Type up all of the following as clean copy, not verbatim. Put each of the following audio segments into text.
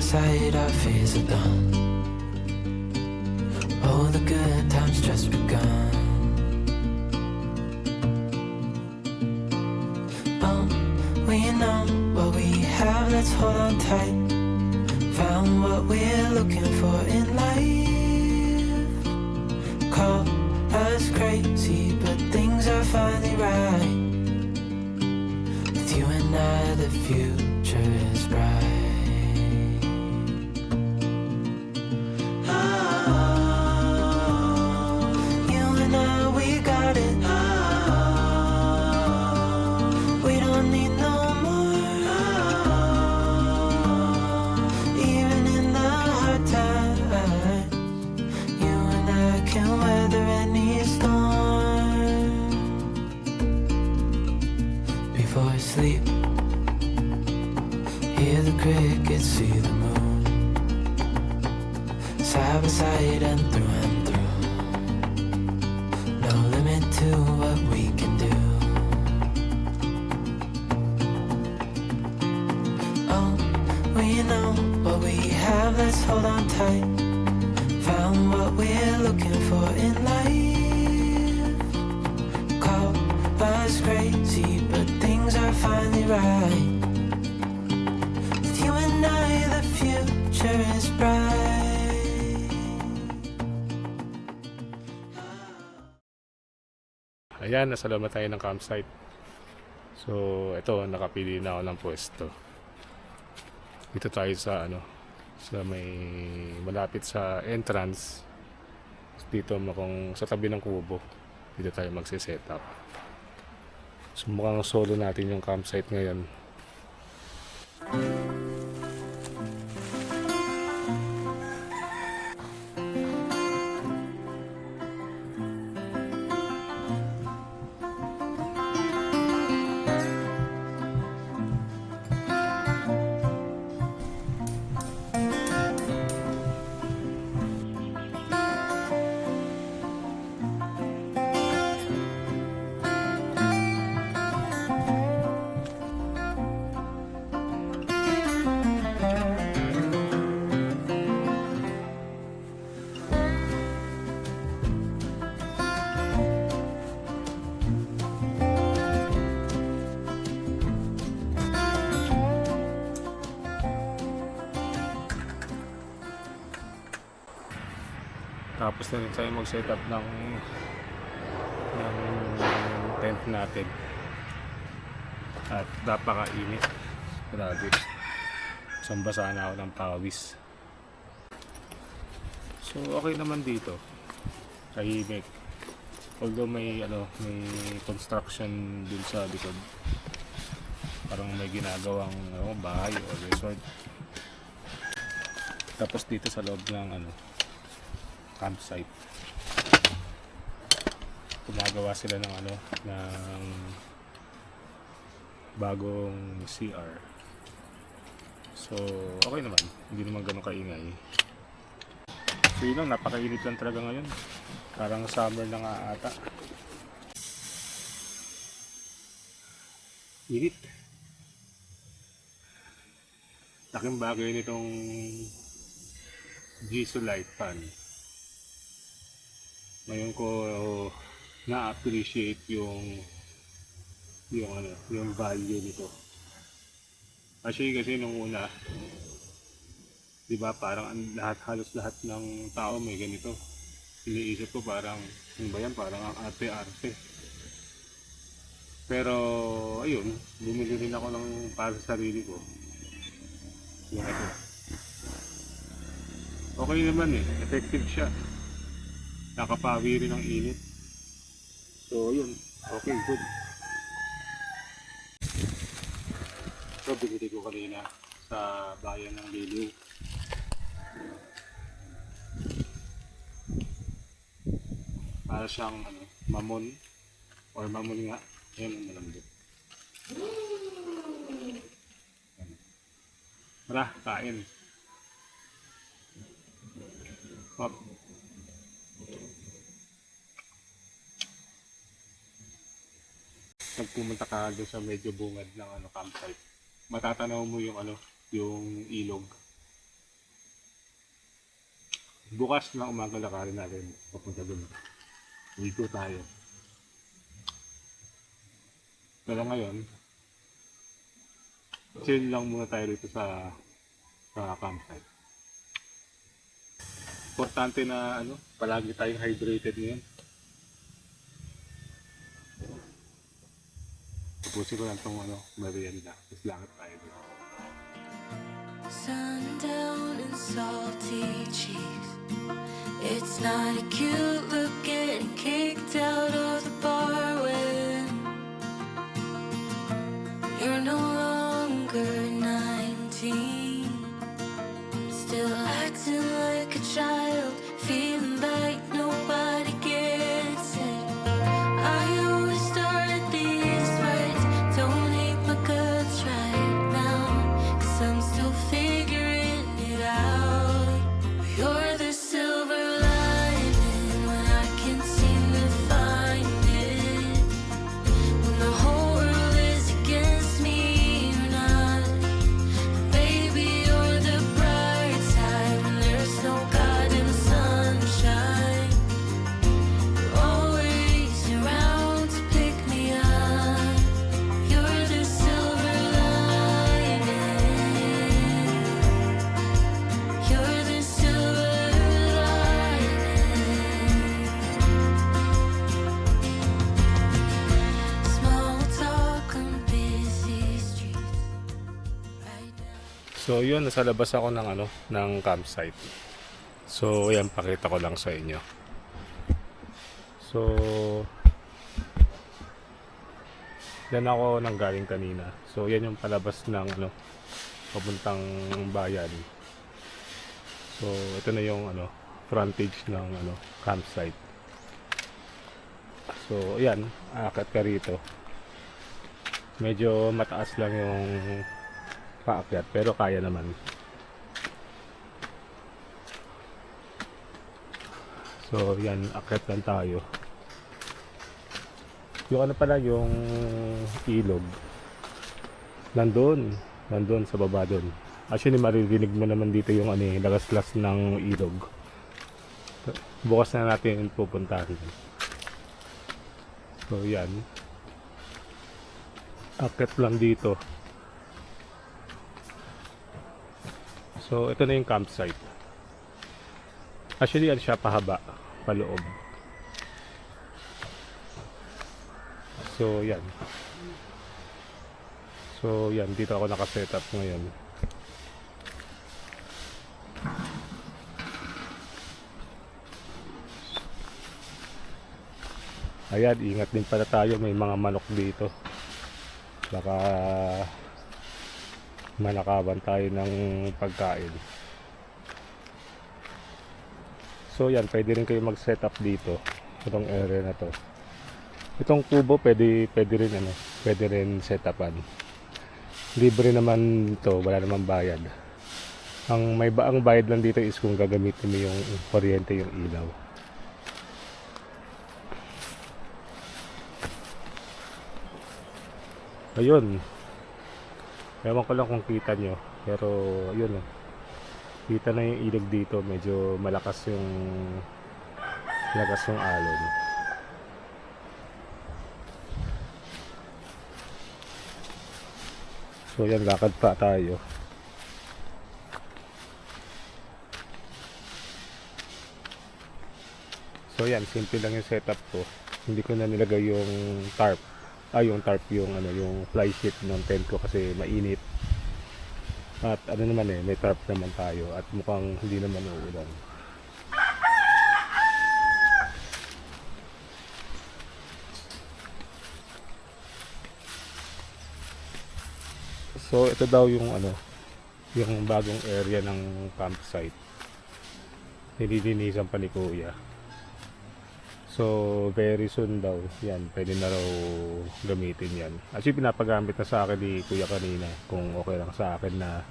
sight, our fears are done. Oh, the good times just begun. Oh, we know what we have, let's hold on tight. Found what we're looking for in life. Call us crazy, but things are finally right. With you and I, the future is bright. Sleep, hear the crickets, see the moon, side by side and through, no limit to what we can do. Oh, we know what we have, let's hold on tight. Found what we're looking for in life. Call us crazy, but things are finally right. With you and I, the future is bright. Ayan, nasa loob na tayo ng campsite. So, ito, nakapili na ako ng pwesto. Dito tayo sa sa may malapit sa entrance. Dito sa tabi ng kubo. Dito tayo magse-set up. So mukhang solo natin yung campsite ngayon. Tapos na rin tayo mag-set up ng tent natin. At napakainit. Grabe. Sambasa na ako ng pawis. So okay naman dito. Tahimik. Although may construction dun sa likod. Parang may ginagawang bahay o resort. Tapos dito sa loob ng campsite, gumagawa sila ng ng bagong CR. So okay naman, hindi naman ganun kaingay. So yun lang, napakainit lang talaga ngayon, parang summer na nga ata. Init. Laking bagay nitong Gisu light fan. Ngayon ko na-appreciate yung value nito. Kasi nung una, 'di ba, parang halos lahat ng tao may ganito. Iniisip ko parang parang ang arte-arte. Pero ayun, bumili rin ako ng para sa sarili ko. Yung ito. Okay naman effective siya. Nakapawi rin ang init. So yun, okay, good. So binili ko kanina sa bayan ng Liliw. Para siyang mamon or mamon nga. Ayan ang malambot. Tara, kain. Hop. Pag pumunta ka doon sa medyo bungad ng campsite, matatanaw mo yung yung ilog. Bukas na umaga lakarin natin papunta doon. Dito tayo. Pero ngayon, chill lang muna tayo dito sa campsite. Importante na palagi tayong hydrated ngayon. Tapusin ko lang itong merienda. Tapos lakad tayo dito. Sundown and salty cheeks. It's not a cute look getting kicked out of the bar when you're no longer 19. Still acting like a child, feeling like nobody gets it. I always start at these fights, don't hate my guts right now, 'cause I'm still figuring it out. You're the silver lining when I can't seem to find it. When the whole world is against me, you're not. Baby, you're the bright side when there's no God in the sunshine. You're always around to pick me up. You're the silver lining. You're the silver lining. Small talk on busy streets. Right now. So yun, nasa labas ako ng campsite. So yan, pakita ko lang sa inyo. So yan ako nanggaling kanina. So yan yung palabas ng papuntang bayan. So ito na yung frontage ng campsite. So ayan, aakyat ka rito. Medyo mataas lang yung paakyat pero kaya naman. So yan, akyat lang tayo. Yung pala, yung ilog nandun sa baba dun. Actually maririnig mo naman dito yung lagaslas ng ilog. Bukas na natin pupuntahan. So yan, akyat lang dito. So ito na yung campsite. Actually yan siya pahaba, paloob. So yan. So yan, dito ako nakasetup ngayon. Ayan, ingat din pala tayo, may mga manok dito. Baka manakaban tayo ng pagkain. So yan, pwede rin kayo mag-set up dito, itong area na to. Itong kubo pwede rin set upan. Libre naman to, wala namang bayad. Ang bayad lang dito is kung gagamitin mo yung kuryente, yung ilaw. Ayun. Ewan ko lang kung kita nyo, pero yun, kita na yung ilog dito, medyo malakas yung alon. So yan, lakad pa tayo. So yan, simple lang yung setup ko. Hindi ko na nilagay yung tarp. Yung fly sheet ng tent ko kasi mainit. At may tarp naman tayo at mukhang hindi naman uulan. So ito daw yung yung bagong area ng campsite. Nililinisan pa ni Kuya. So very soon daw yan, pwede na raw gamitin yan. Actually pinapagamit na sa akin ni Kuya kanina kung okay lang sa akin na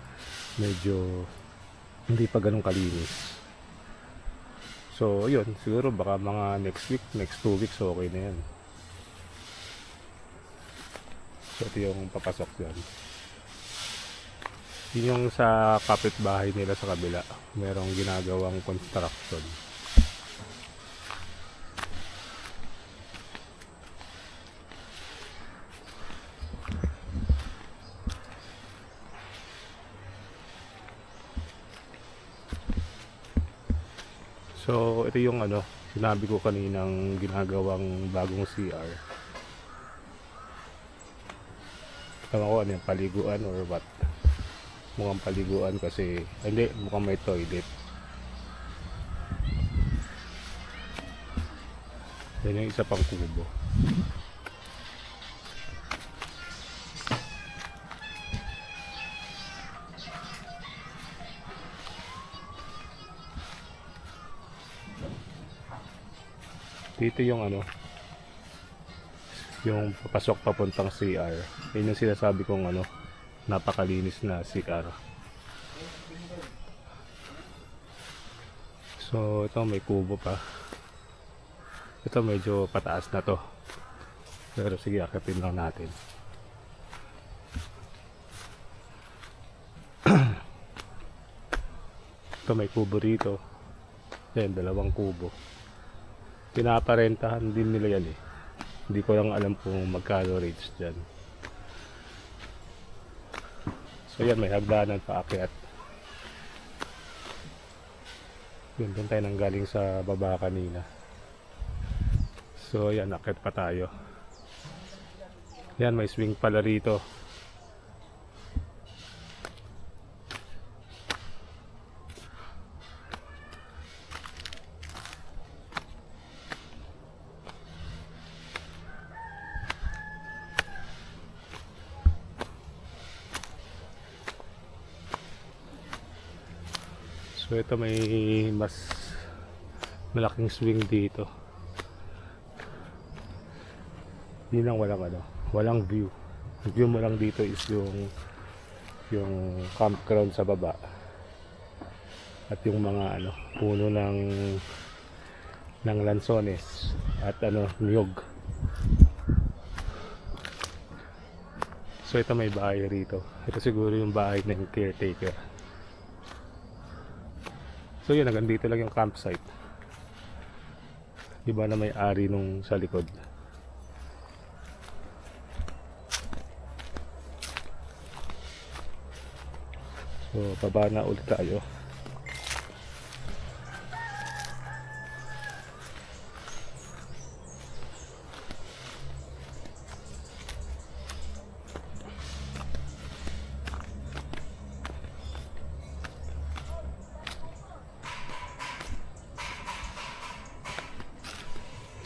medyo hindi pa ganun kalinis. So yun, siguro baka mga next 2 weeks okay na yan. So ito yung papasok yan. Yun yung sa kapitbahay nila sa kabila. Merong ginagawang construction. So, ito yung ano, sinabi ko kaninang ginagawang bagong CR. Tama ko ano yung paliguan or what. Mukhang paliguan kasi, hindi, mukhang may toilet. Yan yung isa pang kubo. Dito yung ano, yung papasok papuntang CR. Yun yung sinasabi kong ano, napakalinis na CR. So ito may kubo pa. Ito medyo pataas na to. Pero sige, akitin lang natin. Ito may kubo rito. Yan, dalawang kubo. Pinaparentahan din nila yan eh. Hindi ko lang alam kung magkano rates dyan. So yan, may hagdanan pa akyat. Yun, doon tayo nanggaling sa baba kanina. So yan, akyat pa tayo. Yan, may swing pala rito. So ito may mas malaking swing dito. Hindi lang walang view. Ang view mo lang dito is yung campground sa baba. At yung mga ano, puno ng lansones at ano, niyog. So ito may bahay rito. Ito siguro yung bahay ng caretaker. So yun, hanggang dito lang yung campsite. Iba na may ari nung sa likod. So baba na ulit tayo.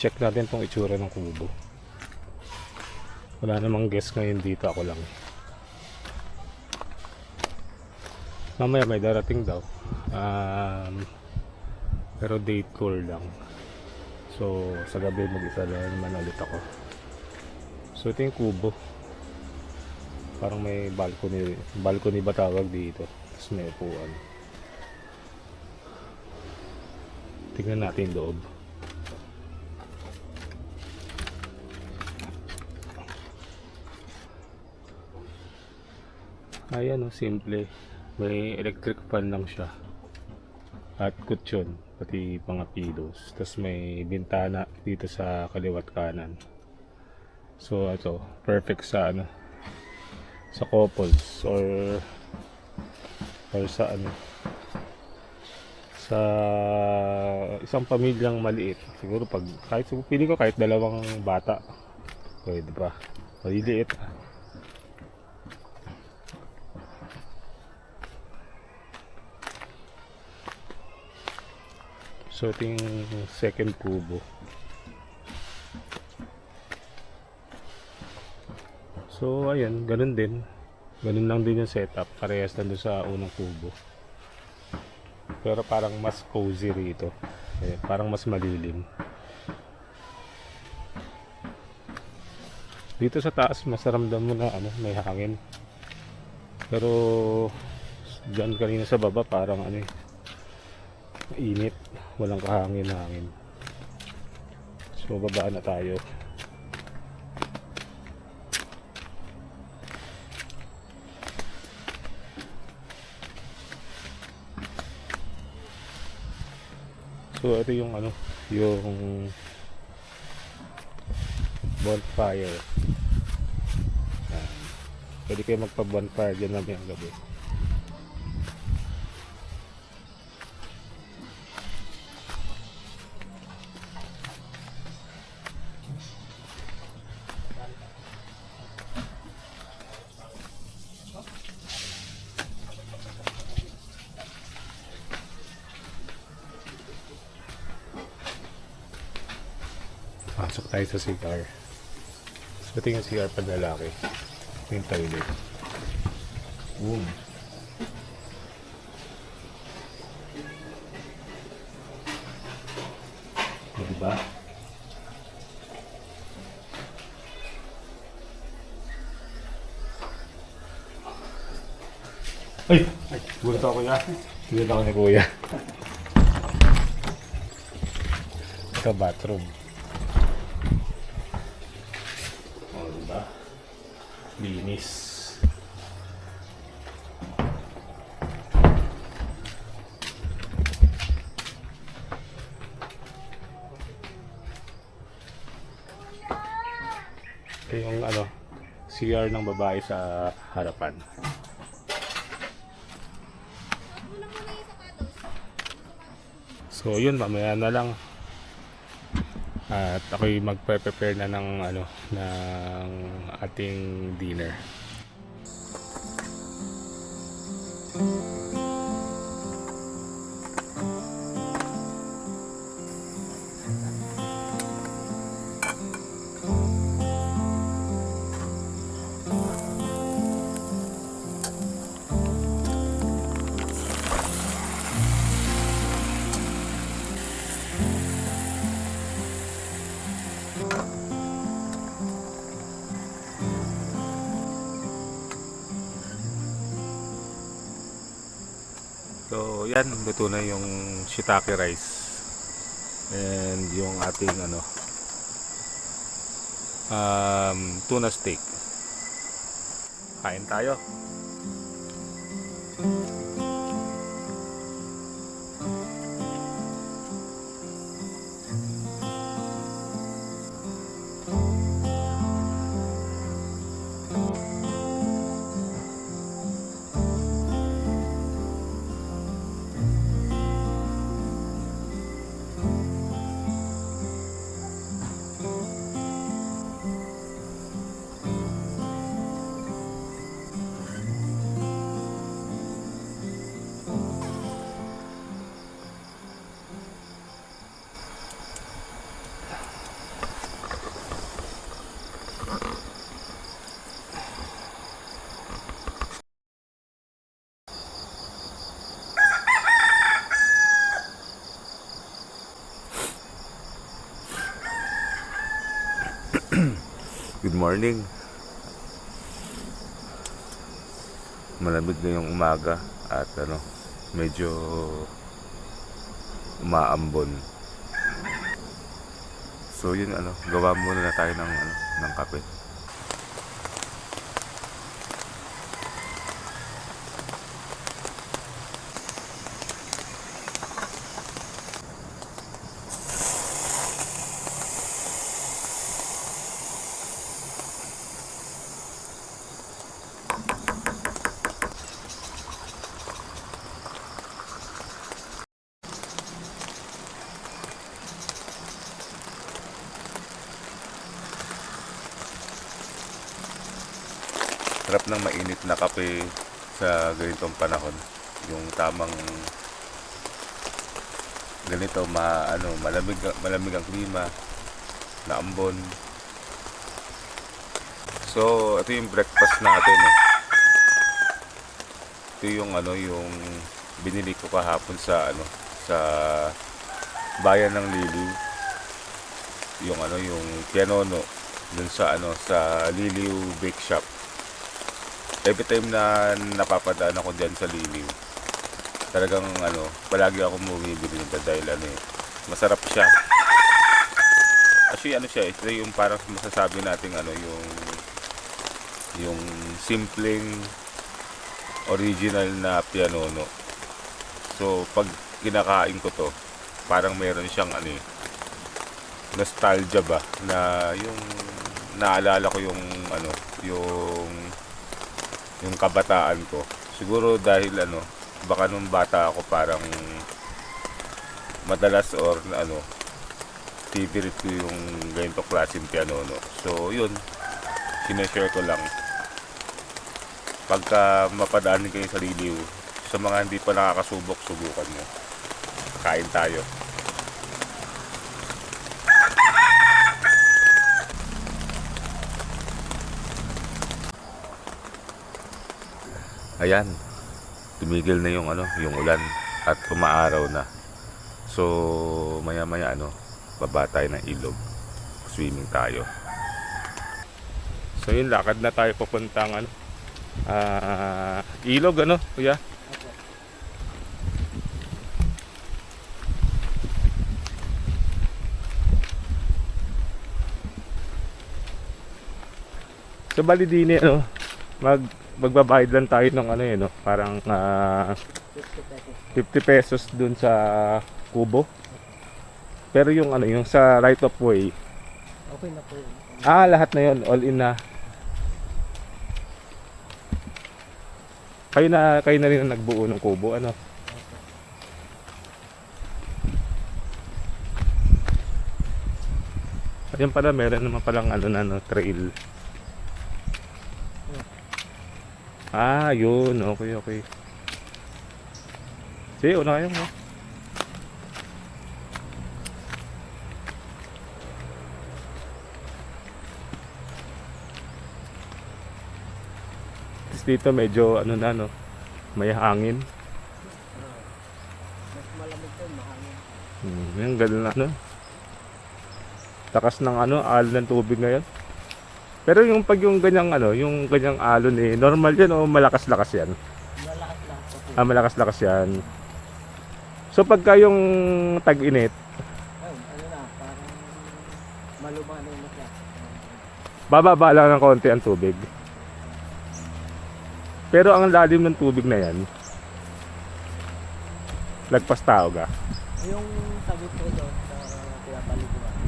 Check natin tong itsura ng kubo. Wala namang guest ngayon dito, ako lang. Mamaya may darating daw. Pero date call lang. So sa gabi mag-isa na naman ulit ako. So ito yung kubo. Parang may balcony ba tawag dito. Tapos may upuan. Tingnan natin yung loob. Ayan o, simple. May electric fan lang siya. At kutsyon, pati mga pillows. Tapos may bintana dito sa kaliwat kanan. So ito, perfect sa ano, sa couples or sa ano, sa isang pamilyang maliit. Siguro pag pili ko kahit dalawang bata. Pwede pa. Maliliit. So ito yung second kubo. So ayan, ganun din. Ganun lang din yung setup. Parehas lang doon sa unang kubo. Pero parang mas cozy rito. Ayan, parang mas malilim. Dito sa taas, mas ramdam mo na ano, may hangin. Pero dyan kanina sa baba, parang ano eh, init. Walang kahangin-hangin. So babaan na tayo. So ito yung ano, yung bonfire. Yan. Pwede kayo magpa-bonfire dyan namin ang gabi. Pasok tayo sa CR. So ito yung CR pag lalaki. Ito yung toilet. Boom. Diba? Ay! Ay! Gulat ako kuya. Gulat ako ni kuya. Ito bathroom. O, diba? Linis. Ito yung ano, CR ng babae sa harapan. So yun, mamaya na lang. At ako'y magpe-prepare na ng ano, ng ating dinner. So, yan, luto na yung shiitake rice and yung ating ano, tuna steak. Kain tayo. Good morning. Malamig na yung umaga at ano, medyo umaambon. So yun ano, gawa muna na tayo ng ano, ng kape. Sarap ng mainit na kape sa ganitong panahon. Yung tamang ganito malamig ang klima, naambon. So, ito yung breakfast natin. Ito yung ano, yung binili ko kahapon sa ano, sa bayan ng Liliw. Yung ano, yung pianono dun sa ano, sa Liliw Bake Shop. Every time na napapadaan ako dyan sa Liliw, talagang ano, palagi ako bumibili nito dahil ano masarap siya. Actually ano siya, ito yung parang masasabi natin ano, yung simpleng original na pianono. So pag kinakain ko to, parang meron siyang ano eh, nostalgia ba na yung naalala ko yung ano, yung kabataan ko. Siguro dahil ano, baka nung bata ako parang madalas or ano, favorite ko yung ganitong klaseng piano, no. So yun, sineshare ko lang. Pagka mapadaanin kayo sa Liliw, sa mga hindi pa nakakasubok, subukan mo. Kain tayo. Ayan, tumigil na yung ano, yung ulan at umaaraw na. So maya-maya ano, baba tayo ng ilog. Swimming tayo. So yun, lakad na tayo papuntang ano, ilog ano, kuya? So bali din ano, magbabayad lang tayo ng ano no, parang 50 pesos dun sa kubo. Pero yung ano, yung sa right of way, Okay na po yun. lahat na yun, all in na. Kayo na rin ang nagbuo ng kubo, ano? Ayun pala, meron naman palang ano na trail. Yun, okay. Sige, una kayo mo. Dito medyo ano na no, may hangin. Mas malamig to, mahangin. Yung galing na ano. Takas ng ano, alon ng tubig ngayon. Pero yung pag yung ganyang ano, yung ganyang alon normal yan o malakas-lakas yan? Malakas lang po. Malakas-lakas yan. So pagka yung tag-init, Ayun, ano na, parang malubang na yun siya. bababa lang ng konti ang tubig. Pero ang lalim ng tubig na yan, lagpas tao ka. Yung sagot ko doon sa pinapaliguan,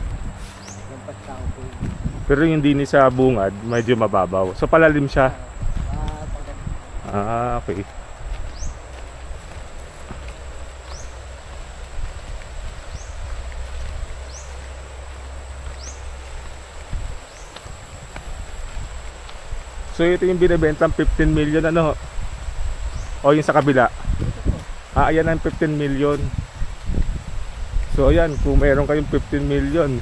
yung pagkao po yun. Pero yung dini sa bungad, medyo mababaw. So palalim siya. Pag Okay. So ito yung binibentang 15 million ano? O yung sa kabila? Ayan ang 15 million. So ayan, kung meron kayong 15 million,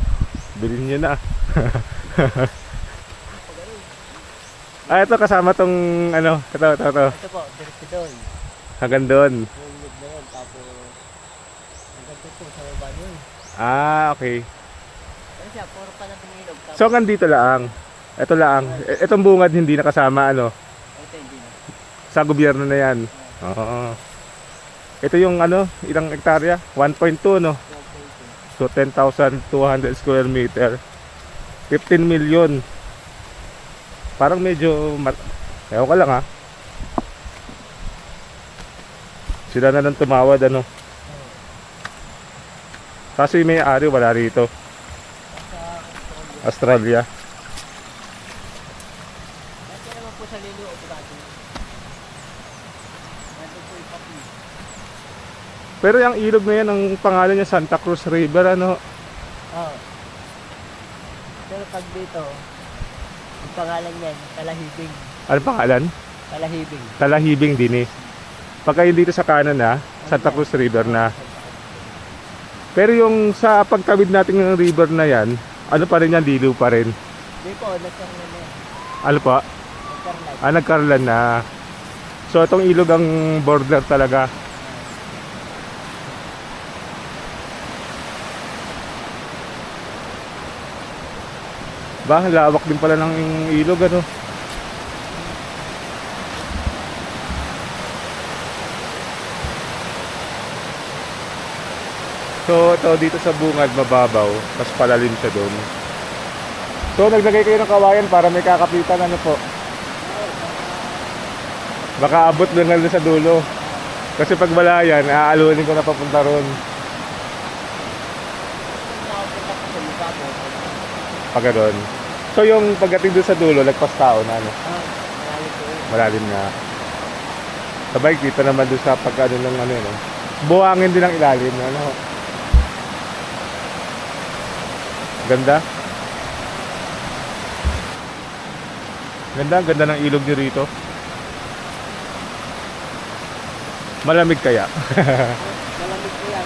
bilhin nyo na. Ito kasama tong ano, ito. ito po, diretso doon. Hanggang doon. Yung mid na yun, tapos hanggang doon po sa baba yun. Okay. Pero siya, puro pa na tumilog. Tapos So hanggang dito lang. Ito lang. Itong bungad hindi nakasama ano. ito hindi na. Sa gobyerno na yan. Oo. Ito yung ano, ilang hektarya? 1.2 no. So 10,200 square meter. 15 million. Parang medyo ewan ka lang ha. Sila na lang tumawad ano. Kaso yung may-ari wala rito. Australia. Ito naman po sa Lilo, Obrado. Ito po yung papi. Pero yung ilog na yan, ang pangalan niya Santa Cruz River ano. Oo. Pero pag dito, ang pangalan niyan, Talahibing. Ano pangalan? Talahibing. Talahibing din eh. Pagka yung dito sa kanan na, Santa Cruz River na. Pero yung sa pagtawid natin ng river na yan, ano pa rin yan, Liliw pa rin. Hindi po, nagkaroon na yan. Ano pa? Nagkaroon. Nagkaroon na. So itong ilog ang border talaga. Lawak din pala ng ilog ano. So ito dito sa bungad mababaw, tapos palalim siya doon. So naglagay kayo ng kawayan para may kakapitan ano po. Baka abot lang sa dulo. Kasi pag wala yan, aalunin ko na papunta ron. Pag ganun. So yung pagdating doon sa dulo, lagpas tao na, ano? Marami po yun. Malalim na. Sa bike, dito naman doon sa pagkano ng ano, no? Buhangin din ang ilalim, ano? Ganda. Ganda, ganda ng ilog nyo rito. Malamig kaya? Malamig po yan.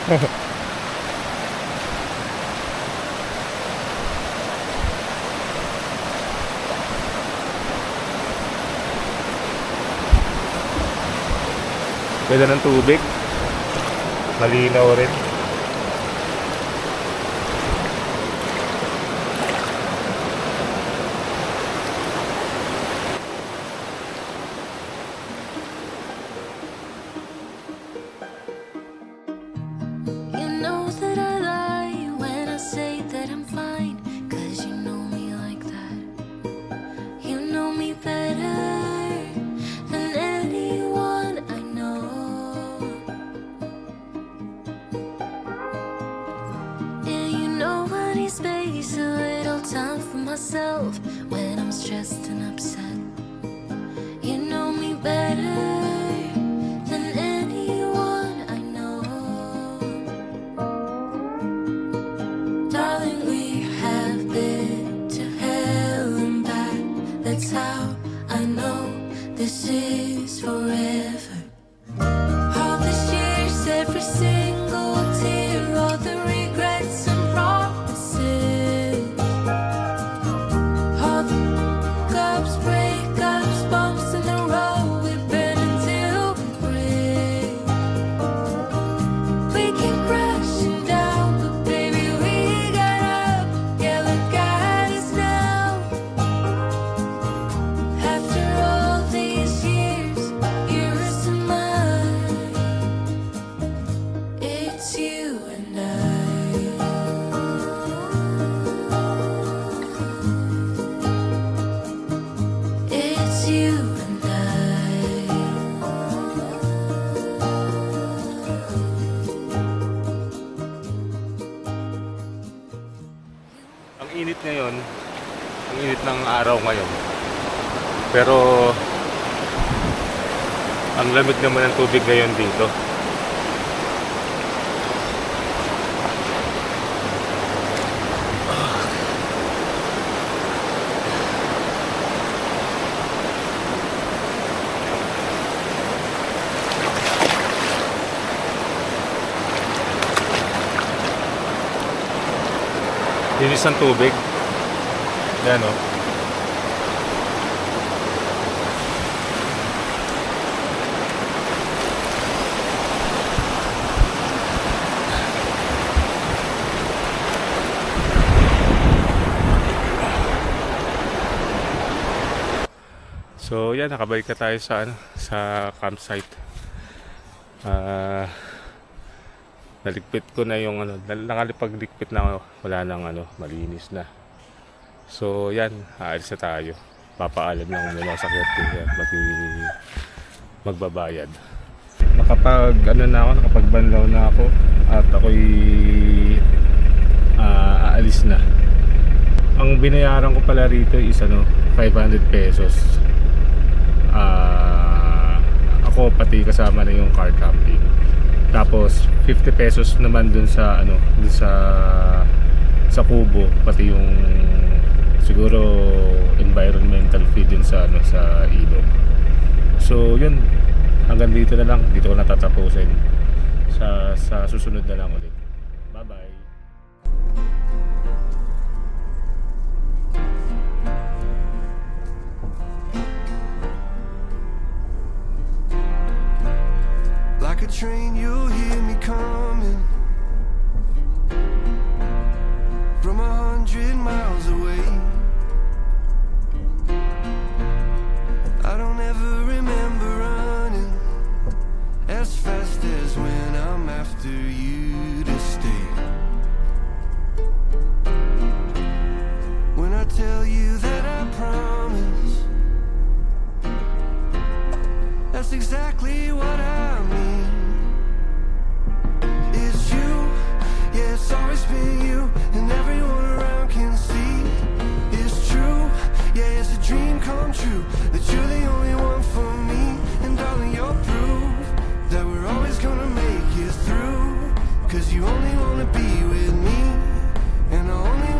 Ganda ng tubig. Malinaw rin. You know that I lie when I say that I'm fine, 'cause you know me like that. You know me better than anyone I know. And you know I need space, a little time for myself when I'm stressed and upset. You know me better than anyone I know. Darling, we have been to hell and back. That's how I know this is forever. All these years, every single tear, all the regrets and promises, all the cups, breakups, bumps in the road, we burn until we break. We keep crashing down, but baby, we got up. Yeah, look at us now. After all these years, yours and mine, it's you and I. It's you and I. Ang init ngayon. Ang init ng araw ngayon. Pero ang lamig naman ng tubig ngayon dito. Linis ng tubig. Yan, o. So yan, nakabalik na tayo sa sa campsite. Naligpit ko na yung nakalipagliligpit na ako, wala nang malinis na. So yan, aalis na tayo. Papaalam lang muna sa caretaker pati magbabayad. Nakapagbanlaw na ako at ako'y aalis na. Ang binayaran ko pala rito is 500 pesos. Ako pati kasama na yung car camping. Tapos 50 pesos naman dun sa dun sa kubo, pati yung siguro environmental fee din sa sa ilog. So yun, hanggang dito na lang. Dito ko natatapusin. Sa susunod na lang ulit. Bye bye. Like a train, you'll hear me coming from 100 miles away. I don't ever remember running as fast as when I'm after you. be with me, and I only